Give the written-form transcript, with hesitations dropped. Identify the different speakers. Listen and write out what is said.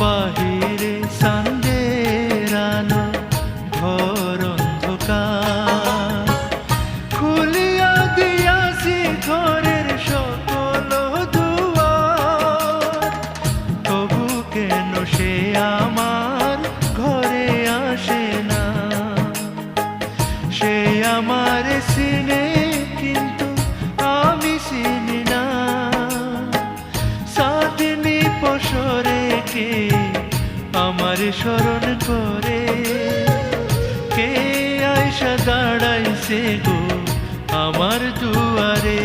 Speaker 1: বাহিরে সান্দের আলো, ঘর অন্ধকার। খুলিয়া দিয়াছি ঘরের সকল দুয়ার, তবু কেন সে আমার ঘরে আসে না? সে আমার চিনে কিন্তু আমি চিনি না। সাদিনী পশরে কে আমার স্মরণ করে, কে আইসা দাঁড়াইছে গো আমার দুয়ারে।